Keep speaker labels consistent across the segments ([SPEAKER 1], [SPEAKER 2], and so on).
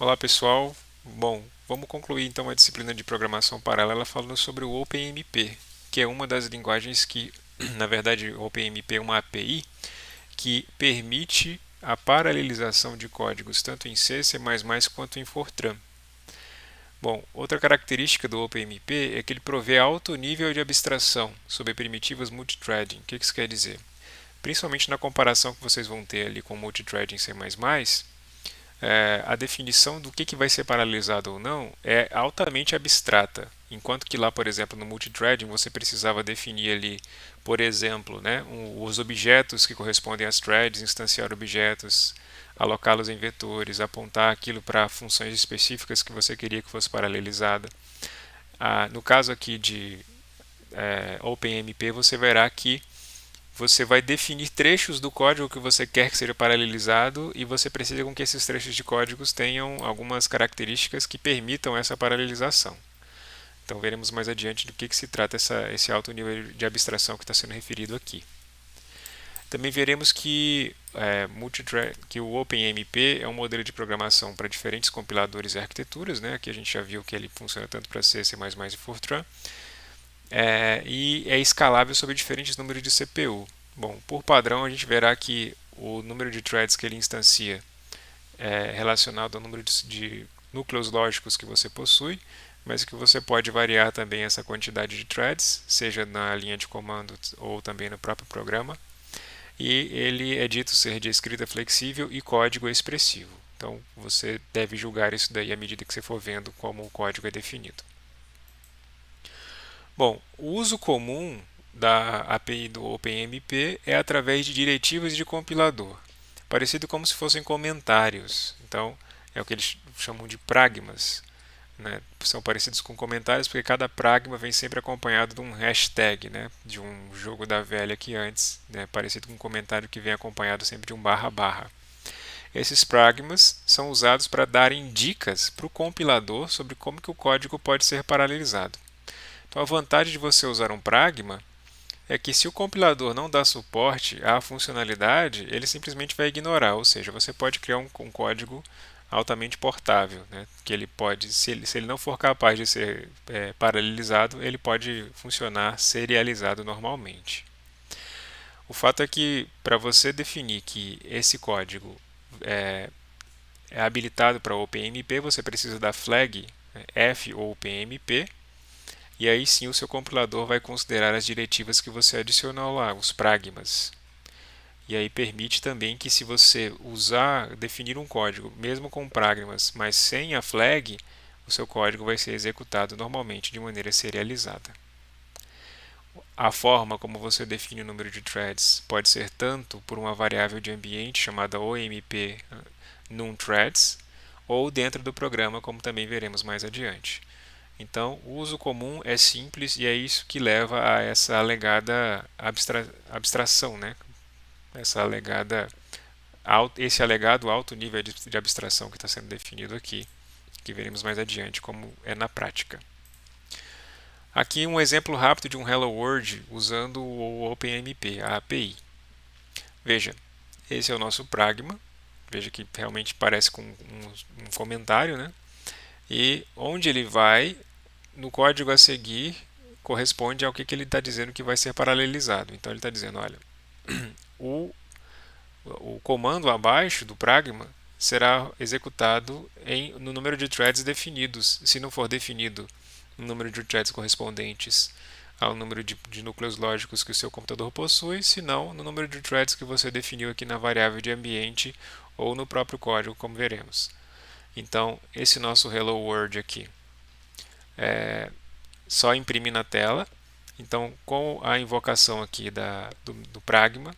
[SPEAKER 1] Olá pessoal, bom, vamos concluir então a disciplina de programação paralela falando sobre o OpenMP, que é uma das linguagens que, na verdade, o OpenMP é uma API que permite a paralelização de códigos tanto em C, C++ quanto em Fortran. Bom, outra característica do OpenMP é que ele provê alto nível de abstração sobre primitivas multithreading. O que isso quer dizer? Principalmente na comparação que vocês vão ter ali com multithreading C++, a definição do que vai ser paralelizado ou não é altamente abstrata. Enquanto que lá, por exemplo, no multithreading, você precisava definir ali, por exemplo, né, os objetos que correspondem às threads, instanciar objetos, alocá-los em vetores, apontar aquilo para funções específicas que você queria que fosse paralelizada. No caso aqui de OpenMP, você verá que você vai definir trechos do código que você quer que seja paralelizado e você precisa com que esses trechos de códigos tenham algumas características que permitam essa paralelização. Então veremos mais adiante do que se trata esse alto nível de abstração que está sendo referido aqui. Também veremos que o OpenMP é um modelo de programação para diferentes compiladores e arquiteturas. Né? Aqui a gente já viu que ele funciona tanto para C, C++ e Fortran. E é escalável sobre diferentes números de CPU. Bom, por padrão a gente verá que o número de threads que ele instancia é relacionado ao número de núcleos lógicos que você possui, mas que você pode variar também essa quantidade de threads, seja na linha de comando ou também no próprio programa. E ele é dito ser de escrita flexível e código expressivo. Então você deve julgar isso daí à medida que você for vendo como o código é definido. Bom, o uso comum da API do OpenMP é através de diretivas de compilador, parecido como se fossem comentários. Então, é o que eles chamam de pragmas. Né? São parecidos com comentários porque cada pragma vem sempre acompanhado de um hashtag, né? De um jogo da velha que antes, né? Parecido com um comentário que vem acompanhado sempre de um barra barra. Esses pragmas são usados para darem dicas para o compilador sobre como que o código pode ser paralelizado. Então, a vantagem de você usar um pragma é que se o compilador não dá suporte à funcionalidade, ele simplesmente vai ignorar, ou seja, você pode criar um código altamente portável, né? Que ele pode, se ele não for capaz de ser paralelizado, ele pode funcionar serializado normalmente. O fato é que para você definir que esse código é, é habilitado para OpenMP, você precisa da flag FOpenMP. E aí sim o seu compilador vai considerar as diretivas que você adicionou lá, os pragmas. E aí permite também que se você definir um código, mesmo com pragmas, mas sem a flag, o seu código vai ser executado normalmente de maneira serializada. A forma como você define o número de threads pode ser tanto por uma variável de ambiente chamada OMP numThreads, ou dentro do programa, como também veremos mais adiante. Então, o uso comum é simples e é isso que leva a essa alegada abstração, né? Esse alegado alto nível de abstração que está sendo definido aqui, que veremos mais adiante como é na prática. Aqui um exemplo rápido de um Hello World usando o OpenMP, a API. Veja, esse é o nosso pragma. Veja que realmente parece com um comentário, né? E onde ele vai, no código a seguir, corresponde ao que ele está dizendo que vai ser paralelizado. Então ele está dizendo, olha, o, o comando abaixo do pragma será executado no número de threads definidos. Se não for definido o número de threads correspondentes ao número de núcleos lógicos que o seu computador possui, senão no número de threads que você definiu aqui na variável de ambiente ou no próprio código, como veremos. Então, esse nosso Hello World aqui só imprime na tela. Então, com a invocação aqui do pragma,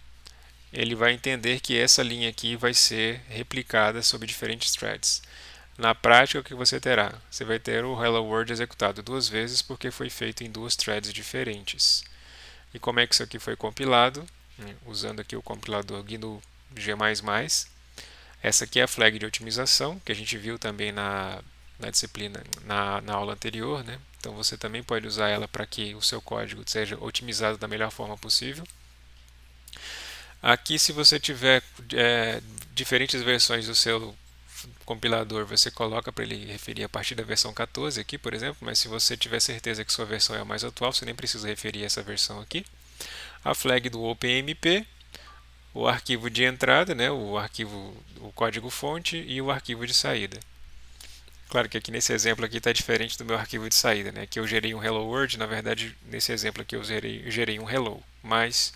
[SPEAKER 1] ele vai entender que essa linha aqui vai ser replicada sobre diferentes threads. Na prática, o que você terá? Você vai ter o Hello World executado duas vezes porque foi feito em duas threads diferentes. E como é que isso aqui foi compilado? Usando aqui o compilador GNU G++. Essa aqui é a flag de otimização, que a gente viu também na disciplina, na aula anterior. Né? Então você também pode usar ela para que o seu código seja otimizado da melhor forma possível. Aqui, se você tiver diferentes versões do seu compilador você coloca para ele referir a partir da versão 14 aqui, por exemplo, mas se você tiver certeza que sua versão é a mais atual, você nem precisa referir essa versão aqui. A flag do OpenMP, o arquivo de entrada, né, o código-fonte e o arquivo de saída. Claro que aqui nesse exemplo aqui está diferente do meu arquivo de saída, né? Que eu gerei um Hello World, na verdade nesse exemplo aqui eu gerei um Hello, mas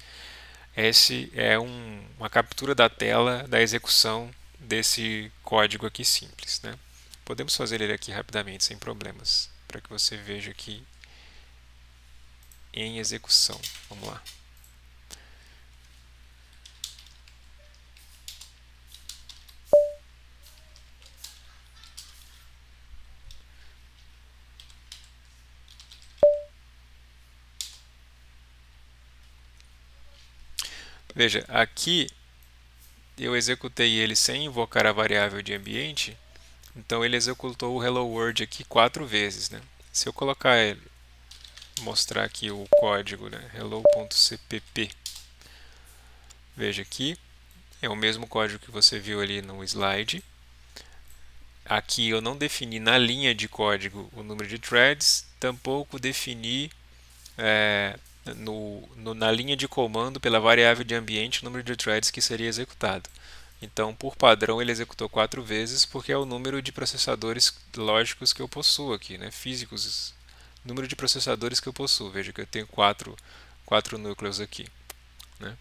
[SPEAKER 1] esse é uma captura da tela da execução desse código aqui simples, né? Podemos fazer ele aqui rapidamente, sem problemas, para que você veja aqui em execução. Vamos lá. Veja, aqui eu executei ele sem invocar a variável de ambiente, então ele executou o Hello World aqui 4 vezes, né? Se eu colocar ele, mostrar aqui o código, né? hello.cpp, veja aqui, é o mesmo código que você viu ali no slide. Aqui eu não defini na linha de código o número de threads, tampouco defini na linha de comando pela variável de ambiente o número de threads que seria executado. Então, por padrão, ele executou 4 vezes porque é o número de processadores lógicos que eu possuo aqui, né? Físicos, número de processadores que eu possuo. Veja que eu tenho quatro núcleos aqui, né?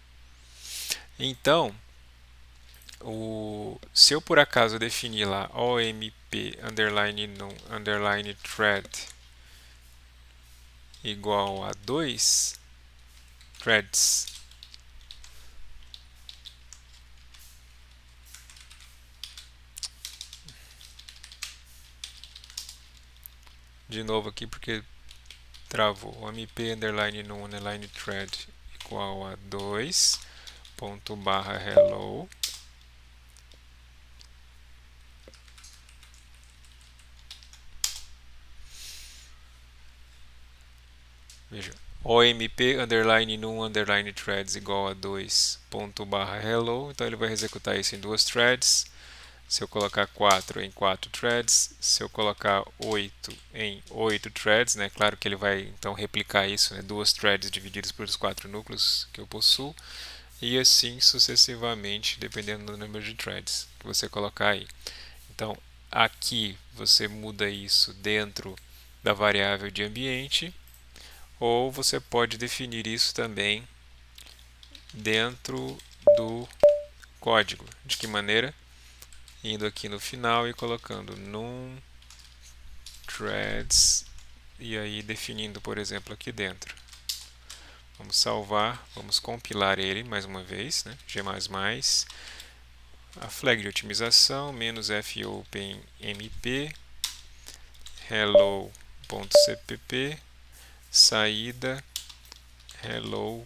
[SPEAKER 1] Então, se eu por acaso definir lá omp underline num underline thread igual a 2 threads, de novo aqui porque travou, omp underline num underline thread igual a 2 ponto barra hello. Veja, omp underline num underline threads igual a 2 ponto barra hello, então ele vai executar isso em duas threads. Se eu colocar 4 em 4 threads, se eu colocar 8 em 8 threads, né, claro que ele vai então replicar isso, né, duas threads divididas pelos 4 núcleos que eu possuo, e assim sucessivamente, dependendo do número de threads que você colocar aí. Então, aqui você muda isso dentro da variável de ambiente, ou você pode definir isso também dentro do código. De que maneira? Indo aqui no final e colocando num threads e aí definindo, por exemplo, aqui dentro. Vamos salvar, vamos compilar ele mais uma vez, né? G++, a flag de otimização, -fopenmp, hello.cpp, saída hello,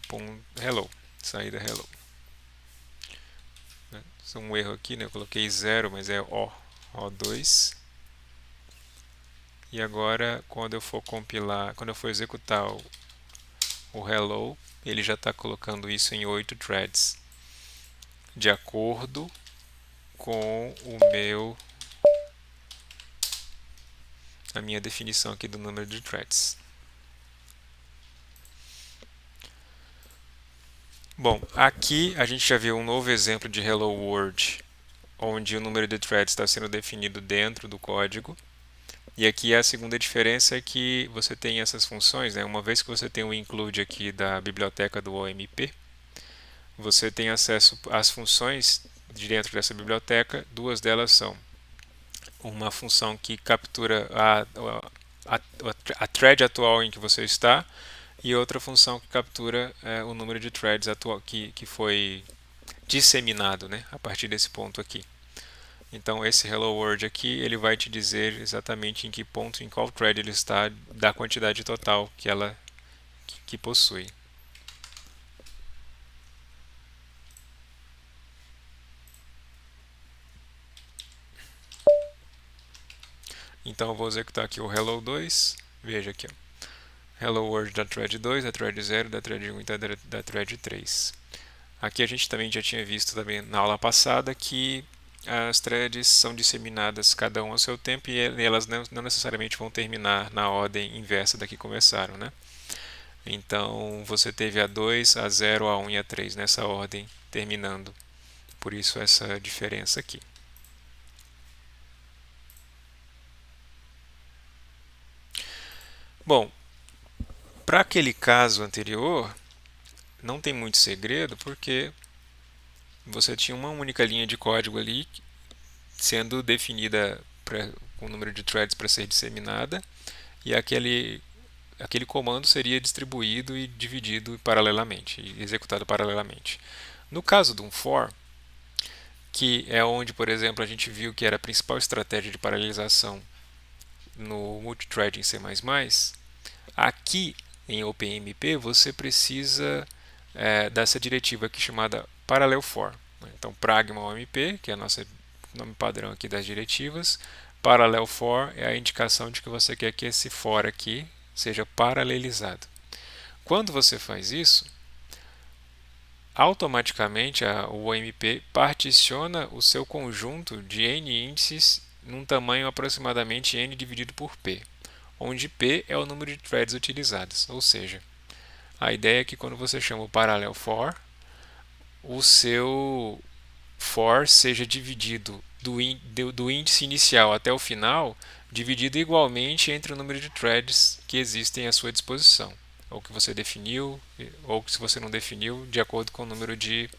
[SPEAKER 1] saída hello. Isso é um erro aqui, né? Eu coloquei 0, mas é O2. E agora, quando eu for compilar, quando eu for executar o hello, ele já está colocando isso em 8 threads, de acordo com a minha definição aqui do número de threads. Bom, aqui a gente já viu um novo exemplo de Hello World, onde o número de threads está sendo definido dentro do código. E aqui a segunda diferença é que você tem essas funções, né? Uma vez que você tem o include aqui da biblioteca do OMP, você tem acesso às funções de dentro dessa biblioteca. Duas delas são uma função que captura a thread atual em que você está e outra função que captura o número de threads atual que foi disseminado, né, a partir desse ponto aqui. Então esse Hello World aqui ele vai te dizer exatamente em que ponto, em qual thread ele está da quantidade total que possui. Então eu vou executar aqui o Hello 2, veja aqui, ó. Hello World da thread 2, da thread 0, da thread 1 e da thread 3. Aqui a gente também já tinha visto também na aula passada que as threads são disseminadas cada um ao seu tempo e elas não necessariamente vão terminar na ordem inversa da que começaram, né? Então você teve a 2, a 0, a 1 e a 3 nessa ordem terminando. Por isso essa diferença aqui. Bom, para aquele caso anterior, não tem muito segredo porque você tinha uma única linha de código ali sendo definida com o número de threads para ser disseminada e aquele comando seria distribuído e dividido paralelamente, e executado paralelamente. No caso de um for, que é onde, por exemplo, a gente viu que era a principal estratégia de paralelização no multithread em C++, aqui em OpenMP você precisa dessa diretiva aqui chamada parallel for. Então, pragma OMP, que é o nosso nome padrão aqui das diretivas, parallel for é a indicação de que você quer que esse for aqui seja paralelizado. Quando você faz isso, automaticamente o OMP particiona o seu conjunto de n índices num tamanho aproximadamente n dividido por p, onde p é o número de threads utilizados. Ou seja, a ideia é que quando você chama o parallel for, o seu for seja dividido do índice inicial até o final, dividido igualmente entre o número de threads que existem à sua disposição, ou que você definiu, ou que se você não definiu, de acordo com o número de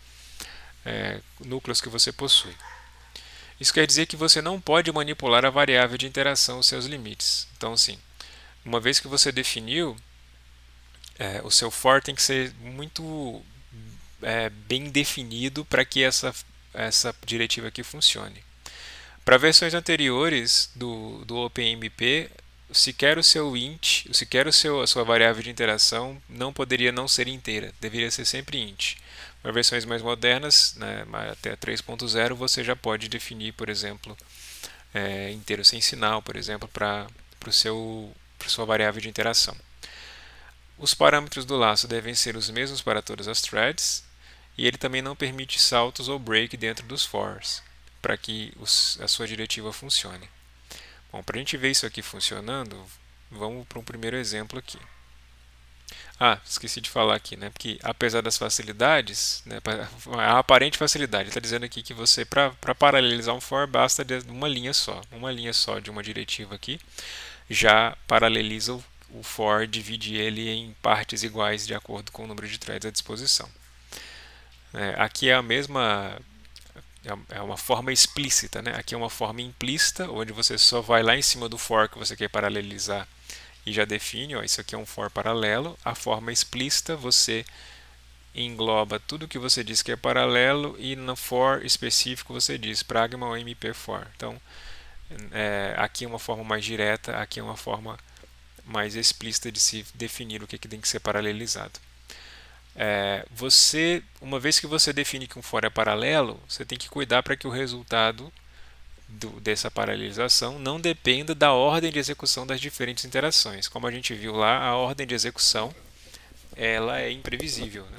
[SPEAKER 1] núcleos que você possui. Isso quer dizer que você não pode manipular a variável de interação aos seus limites. Então, assim, uma vez que você definiu, o seu for tem que ser muito bem definido para que essa diretiva aqui funcione. Para versões anteriores do OpenMP, sequer o seu int, sequer a sua variável de interação não poderia não ser inteira, deveria ser sempre int. Para versões mais modernas, né, até 3.0, você já pode definir, por exemplo, inteiro sem sinal, por exemplo, para sua variável de interação. Os parâmetros do laço devem ser os mesmos para todas as threads, e ele também não permite saltos ou break dentro dos fors, para que a sua diretiva funcione. Bom, para a gente ver isso aqui funcionando, vamos para um primeiro exemplo aqui. Esqueci de falar aqui, né? Porque apesar das facilidades, né, a aparente facilidade, está dizendo aqui que você, para paralelizar um for, basta de uma linha só de uma diretiva aqui, já paraleliza o for, divide ele em partes iguais de acordo com o número de threads à disposição. Aqui é a mesma, é uma forma explícita, né? Aqui é uma forma implícita, onde você só vai lá em cima do for que você quer paralelizar e já define, isso aqui é um for paralelo. A forma explícita você engloba tudo que você diz que é paralelo e no for específico você diz pragma ou mp for. Então, aqui é uma forma mais direta, aqui é uma forma mais explícita de se definir o que tem que ser paralelizado. Uma vez que você define que um for é paralelo, você tem que cuidar para que o resultado dessa paralelização não dependa da ordem de execução das diferentes interações. Como a gente viu lá, a ordem de execução ela é imprevisível, né?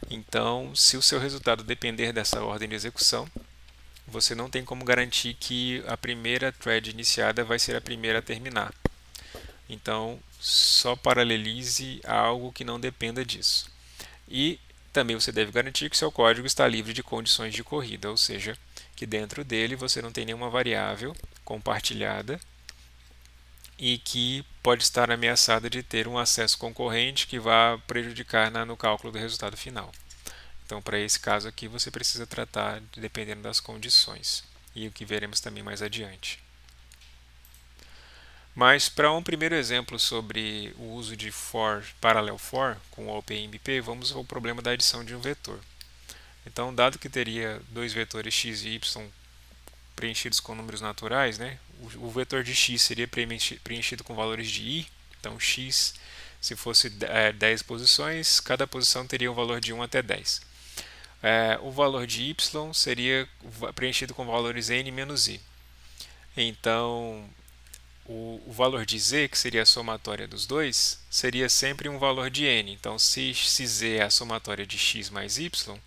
[SPEAKER 1] Então, se o seu resultado depender dessa ordem de execução, você não tem como garantir que a primeira thread iniciada vai ser a primeira a terminar. Então, só paralelize algo que não dependa disso. E também você deve garantir que seu código está livre de condições de corrida, ou seja, que dentro dele você não tem nenhuma variável compartilhada e que pode estar ameaçada de ter um acesso concorrente que vá prejudicar no cálculo do resultado final. Então, para esse caso aqui, você precisa tratar dependendo das condições, e o que veremos também mais adiante. Mas para um primeiro exemplo sobre o uso de for, parallel for com o OpenMP, vamos ao problema da adição de um vetor. Então, dado que teria dois vetores x e y preenchidos com números naturais, né, o vetor de x seria preenchido com valores de i. Então, x, se fosse 10 posições, cada posição teria um valor de 1 até 10. O valor de y seria preenchido com valores n menos i. Então, o valor de z, que seria a somatória dos dois, seria sempre um valor de n. Então, se z é a somatória de x mais y,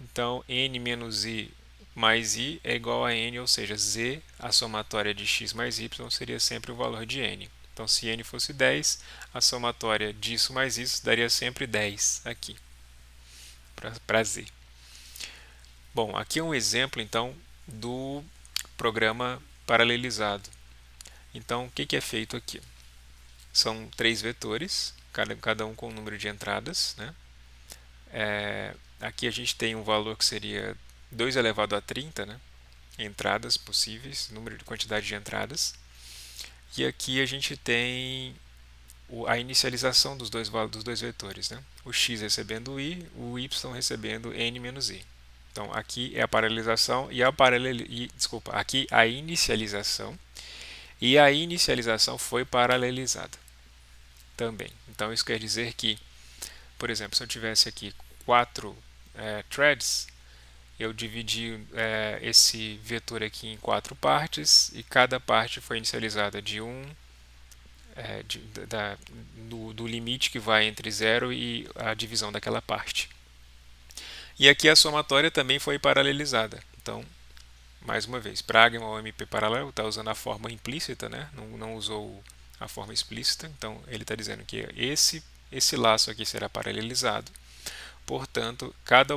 [SPEAKER 1] então n menos i mais i é igual a n, ou seja, z, a somatória de x mais y, seria sempre o valor de n. Então, se n fosse 10, a somatória disso mais isso daria sempre 10 aqui, para z. Bom, aqui é um exemplo, então, do programa paralelizado. Então, o que é feito aqui? São 3 vetores, cada um com um número de entradas, né? Aqui a gente tem um valor que seria 2 elevado a 30, né? Entradas possíveis, número de quantidade de entradas. E aqui a gente tem a inicialização dos dois vetores, né? O x recebendo i, o y recebendo n menos i. Então aqui é a paralelização desculpa, aqui a inicialização, e a inicialização foi paralelizada também. Então isso quer dizer que, por exemplo, se eu tivesse aqui 4 threads, eu dividi esse vetor aqui em 4 partes, e cada parte foi inicializada de do limite que vai entre 0 e a divisão daquela parte. E aqui a somatória também foi paralelizada. Então, mais uma vez, Pragma ou MP paralelo está usando a forma implícita, né? Não usou a forma explícita. Então, ele está dizendo que esse laço aqui será paralelizado. Portanto,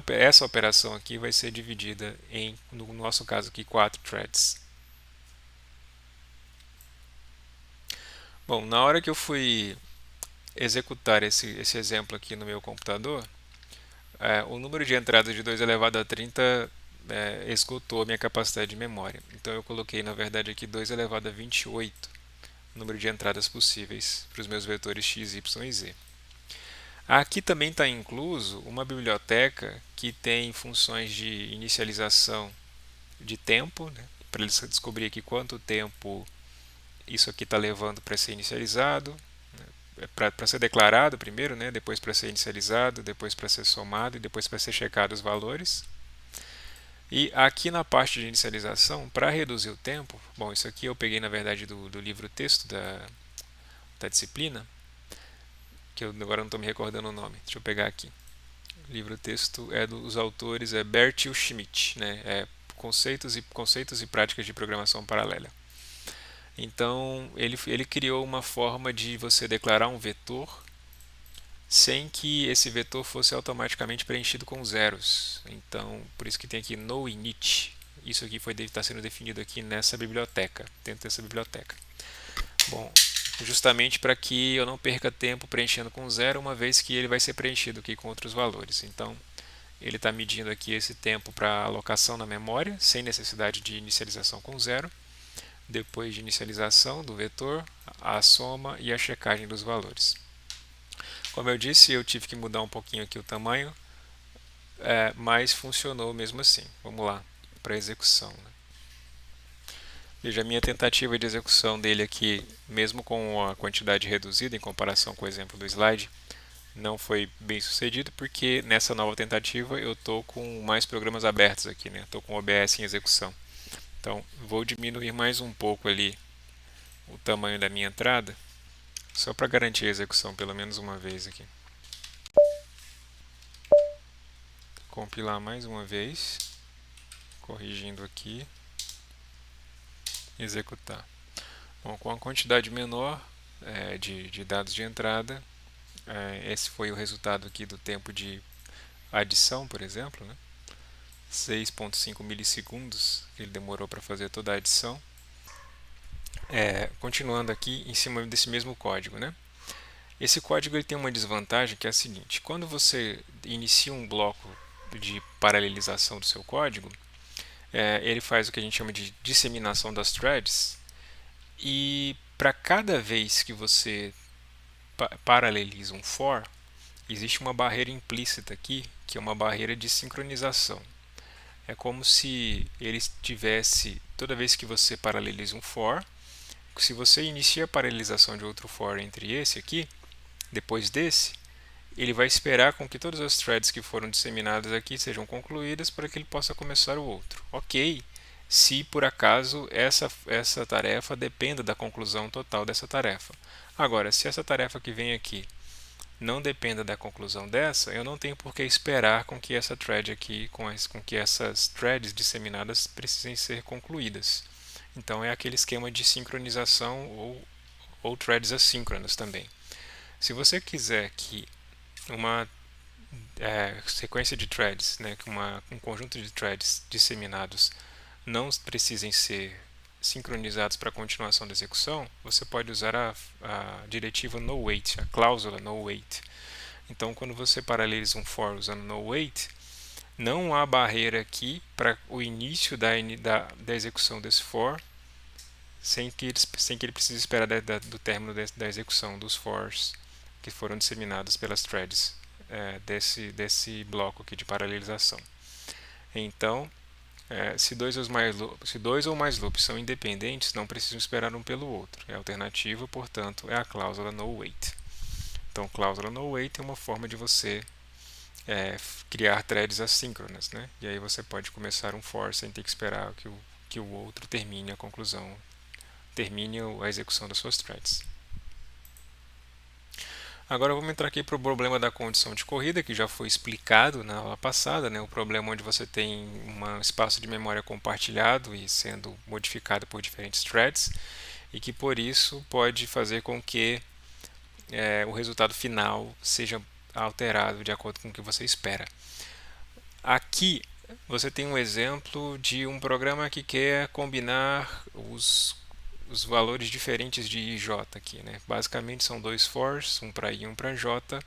[SPEAKER 1] essa operação aqui vai ser dividida em, no nosso caso aqui, 4 threads. Bom, na hora que eu fui executar esse exemplo aqui no meu computador, o número de entradas de 2 elevado a 30 esgotou a minha capacidade de memória. Então eu coloquei, na verdade, aqui 2 elevado a 28, número de entradas possíveis para os meus vetores x, y e z. Aqui também está incluso uma biblioteca que tem funções de inicialização de tempo, né, para ele descobrir aqui quanto tempo isso aqui está levando para ser inicializado, né, para ser declarado primeiro, né, depois para ser inicializado, depois para ser somado e depois para ser checado os valores. E aqui na parte de inicialização, para reduzir o tempo, bom, isso aqui eu peguei na verdade do livro texto da disciplina, que eu agora não estou me recordando o nome, deixa eu pegar aqui. O livro texto é dos autores Bertil Schmidt, né, conceitos e práticas de programação paralela. Então, ele criou uma forma de você declarar um vetor sem que esse vetor fosse automaticamente preenchido com zeros. Então, por isso que tem aqui no init. Isso aqui está sendo definido aqui nessa biblioteca, dentro dessa biblioteca. Bom, justamente para que eu não perca tempo preenchendo com zero, uma vez que ele vai ser preenchido aqui com outros valores. Então, ele está medindo aqui esse tempo para alocação na memória, sem necessidade de inicialização com zero. Depois de inicialização do vetor, a soma e a checagem dos valores. Como eu disse, eu tive que mudar um pouquinho aqui o tamanho, mas funcionou mesmo assim. Vamos lá, para a execução. Né? Veja, a minha tentativa de execução dele aqui, mesmo com a quantidade reduzida em comparação com o exemplo do slide, não foi bem sucedido, porque nessa nova tentativa eu estou com mais programas abertos aqui, né? Estou com o OBS em execução. Então, vou diminuir mais um pouco ali o tamanho da minha entrada, só para garantir a execução pelo menos uma vez aqui. Compilar mais uma vez, corrigindo aqui, executar. Bom, com a quantidade menor de dados de entrada, esse foi o resultado aqui do tempo de adição, por exemplo, né? 6,5 milissegundos que ele demorou para fazer toda a adição. Continuando aqui em cima desse mesmo código, né? Esse código ele tem uma desvantagem que é a seguinte: quando você inicia um bloco de paralelização do seu código, ele faz o que a gente chama de disseminação das threads, e para cada vez que você paraleliza um for, existe uma barreira implícita aqui, que é uma barreira de sincronização. É como se ele tivesse, toda vez que você paraleliza um for, se você inicia a paralelização de outro for entre esse aqui, depois desse, ele vai esperar com que todas as threads que foram disseminadas aqui sejam concluídas para que ele possa começar o outro. Ok, se por acaso essa tarefa dependa da conclusão total dessa tarefa. Agora, se essa tarefa que vem aqui não dependa da conclusão dessa, eu não tenho por que esperar com que essa thread aqui, com que essas threads disseminadas precisem ser concluídas. Então é aquele esquema de sincronização ou threads assíncronas também. Se você quiser que uma sequência de threads, né, que um conjunto de threads disseminados não precisem ser sincronizados para a continuação da execução, você pode usar a diretiva no-wait, a cláusula no-wait. Então, quando você paraleliza um for usando no-wait, não há barreira aqui para o início da execução desse for, sem que ele precise esperar do término da execução dos fors que foram disseminados pelas threads desse bloco aqui de paralelização. Então, se dois ou mais loops são independentes, não precisam esperar um pelo outro. A alternativa, portanto, é a cláusula no-wait. Então, cláusula no-wait é uma forma de você criar threads assíncronas, né? E aí você pode começar um for sem ter que esperar que o outro termine a conclusão, termine a execução das suas threads. Agora vamos entrar aqui para o problema da condição de corrida, que já foi explicado na aula passada, né? O problema onde você tem um espaço de memória compartilhado e sendo modificado por diferentes threads, e que por isso pode fazer com que o resultado final seja alterado de acordo com o que você espera. Aqui você tem um exemplo de um programa que quer combinar os valores diferentes de i e j aqui, né? Basicamente são dois fors, um para i e um para j,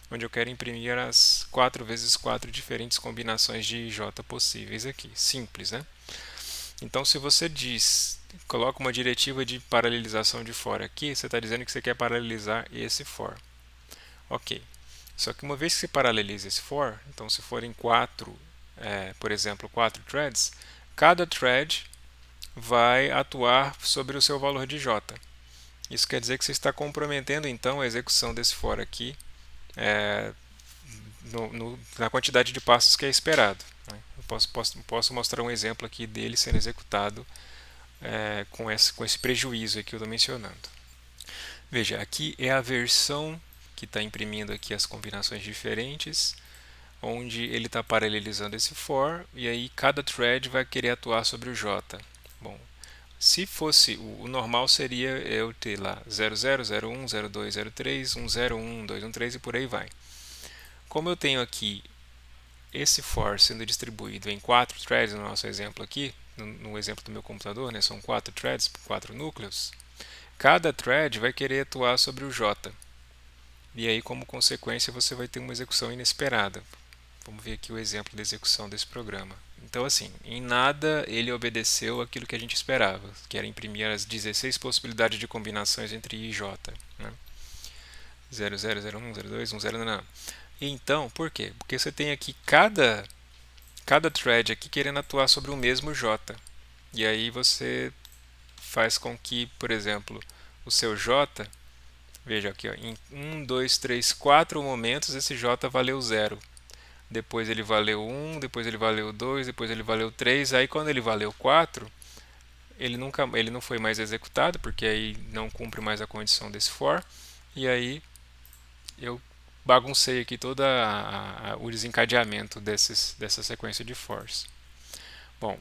[SPEAKER 1] onde eu quero imprimir as 4 vezes 4 diferentes combinações de i e j possíveis aqui. Simples, né? Então, se você coloca uma diretiva de paralelização de for aqui, você está dizendo que você quer paralelizar esse for. Ok. Só que uma vez que você paraleliza esse for, então se forem 4, por exemplo, 4 threads, cada thread vai atuar sobre o seu valor de j. Isso quer dizer que você está comprometendo então a execução desse for aqui na quantidade de passos que é esperado. Né? Eu posso mostrar um exemplo aqui dele sendo executado com esse prejuízo aqui que eu estou mencionando. Veja, aqui é a versão que está imprimindo aqui as combinações diferentes, onde ele está paralelizando esse for, e aí cada thread vai querer atuar sobre o j. Bom, se fosse o normal seria eu ter lá 00, 01, 02, 03, 101, 213 e por aí vai. Como eu tenho aqui esse for sendo distribuído em 4 threads no nosso exemplo aqui, no exemplo do meu computador, né, são 4 threads, 4 núcleos, cada thread vai querer atuar sobre o j. E aí, como consequência, você vai ter uma execução inesperada. Vamos ver aqui o exemplo da execução desse programa. Então, assim, em nada ele obedeceu aquilo que a gente esperava, que era imprimir as 16 possibilidades de combinações entre i e j. Né? 00, 01, 02, 10, não. Então, por quê? Porque você tem aqui cada thread aqui querendo atuar sobre o mesmo j. E aí você faz com que, por exemplo, o seu j, veja aqui, ó, em 1, 2, 3, 4 momentos esse j valeu 0. Depois ele valeu 1, depois ele valeu 2, depois ele valeu 3. Aí quando ele valeu 4, ele não foi mais executado, porque aí não cumpre mais a condição desse for. E aí eu baguncei aqui todo o desencadeamento dessa sequência de fors. Bom,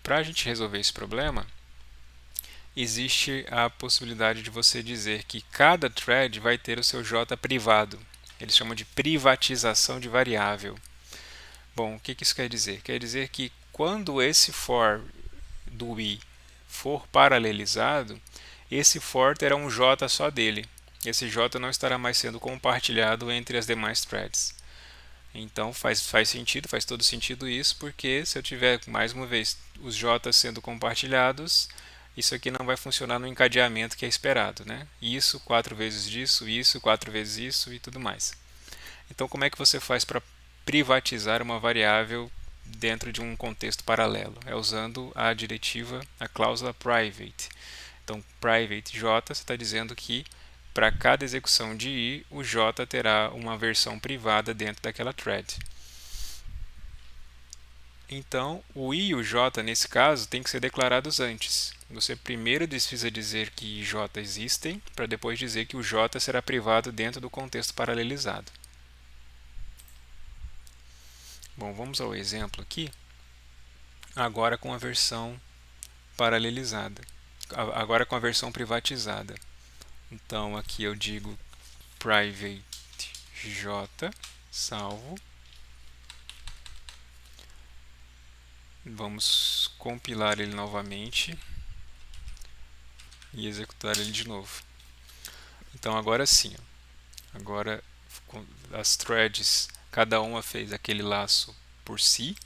[SPEAKER 1] para a gente resolver esse problema, existe a possibilidade de você dizer que cada thread vai ter o seu j privado. Eles chamam de privatização de variável. Bom, o que isso quer dizer? Quer dizer que quando esse for do i for paralelizado, esse for terá um j só dele. Esse j não estará mais sendo compartilhado entre as demais threads. Então faz sentido, faz todo sentido isso, porque se eu tiver, mais uma vez, os j sendo compartilhados, isso aqui não vai funcionar no encadeamento que é esperado, né? Isso, 4 vezes disso, isso, 4 vezes isso e tudo mais. Então, como é que você faz para privatizar uma variável dentro de um contexto paralelo? É usando a diretiva, a cláusula private. Então, private j, você está dizendo que para cada execução de i, o j terá uma versão privada dentro daquela thread. Então, o I e o J, nesse caso, tem que ser declarados antes. Você primeiro precisa dizer que I e J existem, para depois dizer que o J será privado dentro do contexto paralelizado. Bom, vamos ao exemplo aqui, agora com a versão paralelizada, agora com a versão privatizada. Então, aqui eu digo private j salvo. Vamos compilar ele novamente e executar ele de novo. Então agora sim, agora as threads, cada uma fez aquele laço por si,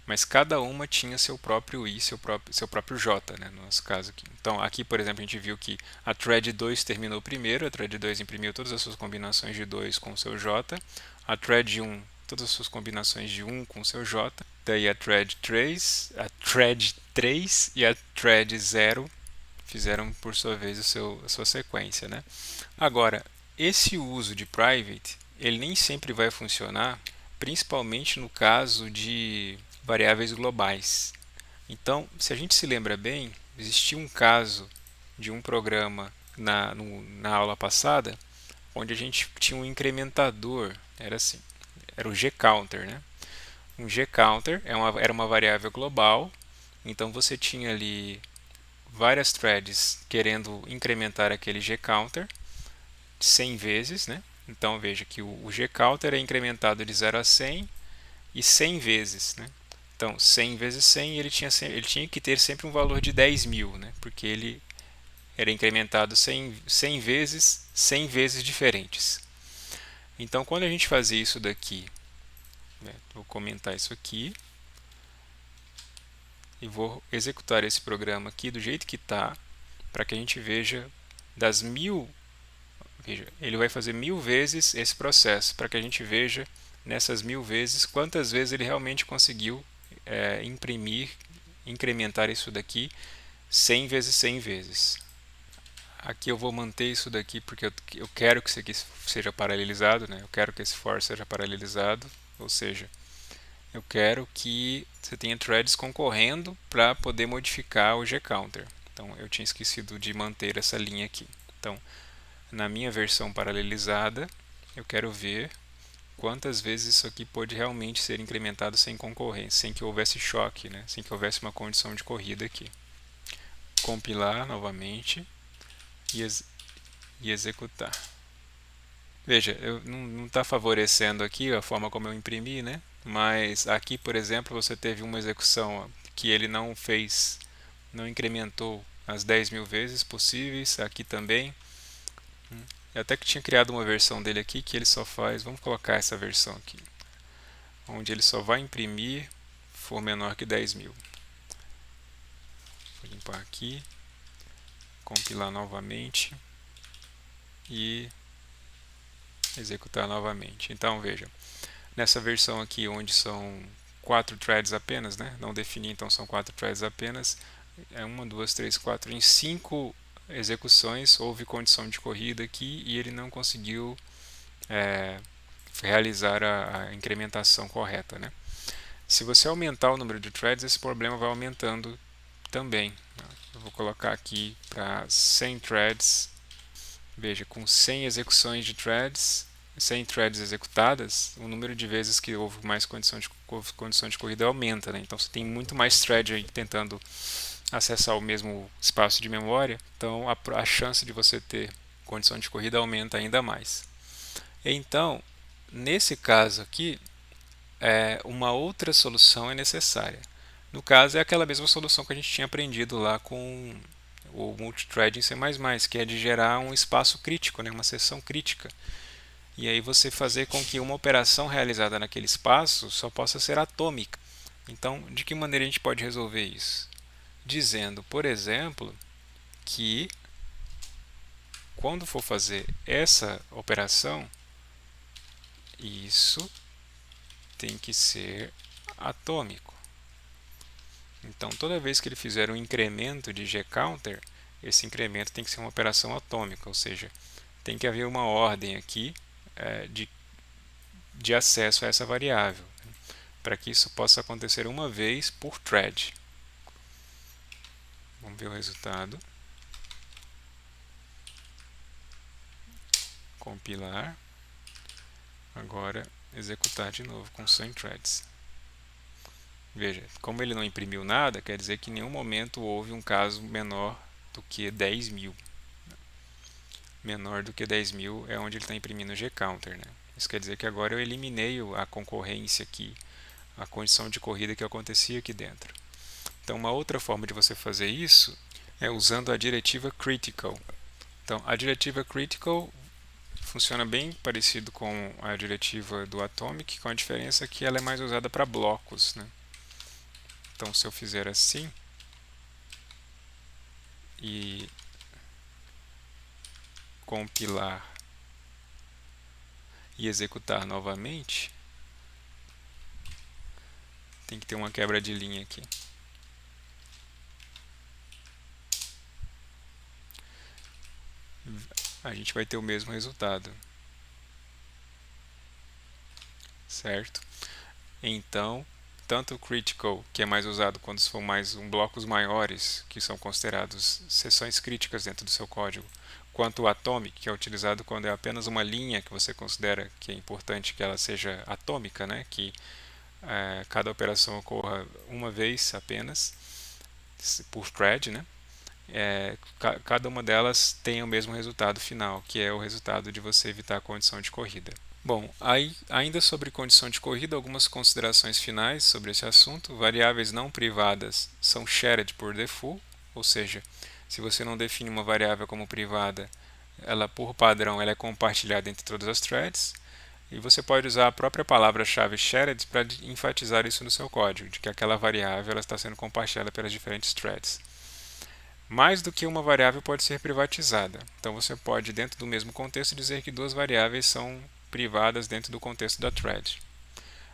[SPEAKER 1] mas cada uma tinha seu próprio i, seu próprio j, né, no nosso caso aqui. Então aqui, por exemplo, a gente viu que a thread 2 terminou primeiro, a thread 2 imprimiu todas as suas combinações de 2 com o seu j, a thread 1 todas as suas combinações de 1 com o seu j, daí a thread 3 e a thread 0 fizeram por sua vez a sua sequência, né? Agora, esse uso de private, ele nem sempre vai funcionar, principalmente no caso de variáveis globais. Então, se a gente se lembra bem, existia um caso de um programa na aula passada, onde a gente tinha um incrementador, era assim, era o gcounter, né? Um gcounter era uma variável global, então você tinha ali várias threads querendo incrementar aquele gcounter 100 vezes, né? Então veja que o gcounter é incrementado de 0 a 100 e 100 vezes, né? Então 100 vezes 100 ele tinha que ter sempre um valor de 10.000, né? Porque ele era incrementado 100 vezes 100 vezes diferentes. Então quando a gente fazia isso daqui, né? Vou comentar isso aqui e vou executar esse programa aqui do jeito que está, para que a gente veja das 1000. Veja, ele vai fazer 1000 vezes esse processo, para que a gente veja nessas 1000 vezes quantas vezes ele realmente conseguiu imprimir, incrementar isso daqui 100 vezes 100 vezes. Aqui eu vou manter isso daqui porque eu quero que isso aqui seja paralelizado, né? Eu quero que esse for seja paralelizado, ou seja, eu quero que você tenha threads concorrendo para poder modificar o gcounter. Então eu tinha esquecido de manter essa linha aqui. Então, na minha versão paralelizada, eu quero ver quantas vezes isso aqui pode realmente ser incrementado sem concorrência, sem que houvesse choque, né? Sem que houvesse uma condição de corrida aqui. Compilar novamente e executar. Veja, não está favorecendo aqui a forma como eu imprimi, né? Mas aqui, por exemplo, você teve uma execução que ele não fez, não incrementou as 10.000 vezes possíveis, aqui também. Eu até que tinha criado uma versão dele aqui que ele só faz, vamos colocar essa versão aqui, onde ele só vai imprimir for menor que 10.000. Vou limpar aqui, compilar novamente e executar novamente. Então veja, nessa versão aqui onde são 4 threads apenas, né? Não defini, então são 4 threads apenas. É 1, 2, 3, 4. Em 5 execuções houve condição de corrida aqui e ele não conseguiu realizar a incrementação correta, né? Se você aumentar o número de threads, esse problema vai aumentando também. Eu vou colocar aqui para 100 threads. Veja, com 100 execuções de threads, 100 threads executadas, o número de vezes que houve mais condição de corrida aumenta, né? Então você tem muito mais thread aí tentando acessar o mesmo espaço de memória, então a chance de você ter condição de corrida aumenta ainda mais. Então, nesse caso aqui, uma outra solução é necessária. No caso, é aquela mesma solução que a gente tinha aprendido lá com o multithread em C++, que é de gerar um espaço crítico, né, uma seção crítica. E aí você fazer com que uma operação realizada naquele espaço só possa ser atômica. Então, de que maneira a gente pode resolver isso? Dizendo, por exemplo, que quando for fazer essa operação, isso tem que ser atômico. Então, toda vez que ele fizer um incremento de gcounter, esse incremento tem que ser uma operação atômica, ou seja, tem que haver uma ordem aqui de acesso a essa variável. para que isso possa acontecer uma vez por thread. Vamos ver o resultado. Compilar. Agora executar de novo com 100 threads. Veja, como ele não imprimiu nada, quer dizer que em nenhum momento houve um caso menor do que 10.000. Menor do que 10.000 é onde ele está imprimindo o gcounter, né? Isso quer dizer que agora eu eliminei a concorrência aqui, a condição de corrida que acontecia aqui dentro. Então, uma outra forma de você fazer isso é usando a diretiva critical. Então, a diretiva critical funciona bem parecido com a diretiva do atomic, com a diferença que ela é mais usada para blocos, né? Então, se eu fizer assim e compilar e executar novamente, tem que ter uma quebra de linha aqui. A gente vai ter o mesmo resultado, certo? Então, tanto o critical, que é mais usado quando for mais blocos maiores, que são considerados seções críticas dentro do seu código, quanto o atomic, que é utilizado quando é apenas uma linha que você considera que é importante que ela seja atômica, né? Que cada operação ocorra uma vez apenas por thread, né? Cada uma delas tem o mesmo resultado final, que é o resultado de você evitar a condição de corrida. Bom, aí, ainda sobre condição de corrida, algumas considerações finais sobre esse assunto. Variáveis não privadas são shared por default, ou seja, se você não define uma variável como privada, ela por padrão ela é compartilhada entre todas as threads. E você pode usar a própria palavra-chave shared para enfatizar isso no seu código, de que aquela variável ela está sendo compartilhada pelas diferentes threads. Mais do que uma variável pode ser privatizada. Então você pode, dentro do mesmo contexto, dizer que duas variáveis são privadas dentro do contexto da thread.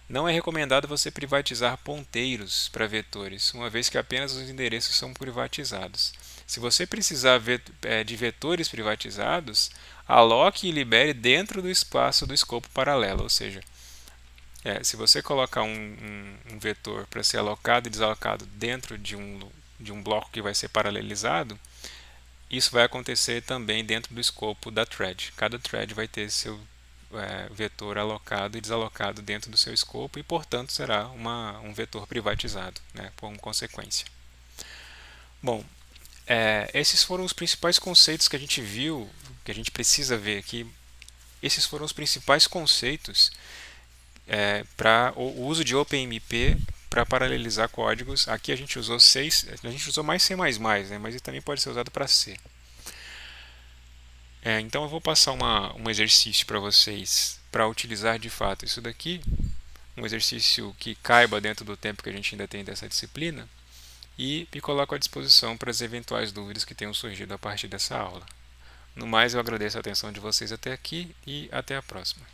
[SPEAKER 1] Não é recomendado você privatizar ponteiros para vetores, uma vez que apenas os endereços são privatizados. Se você precisar de vetores privatizados, aloque e libere dentro do espaço do escopo paralelo, ou seja, se você colocar um vetor para ser alocado e desalocado dentro de um bloco que vai ser paralelizado, isso vai acontecer também dentro do escopo da thread. Cada thread vai ter seu vetor alocado e desalocado dentro do seu escopo e, portanto, será um vetor privatizado, né, por consequência. Bom, esses foram os principais conceitos que a gente viu, que a gente precisa ver aqui. Esses foram os principais conceitos para o uso de OpenMP para paralelizar códigos. Aqui a gente usou a gente usou mais C++, né, mas ele também pode ser usado para C. Então eu vou passar um exercício para vocês para utilizar de fato isso daqui, um exercício que caiba dentro do tempo que a gente ainda tem dessa disciplina, e me coloco à disposição para as eventuais dúvidas que tenham surgido a partir dessa aula. No mais, eu agradeço a atenção de vocês até aqui e até a próxima.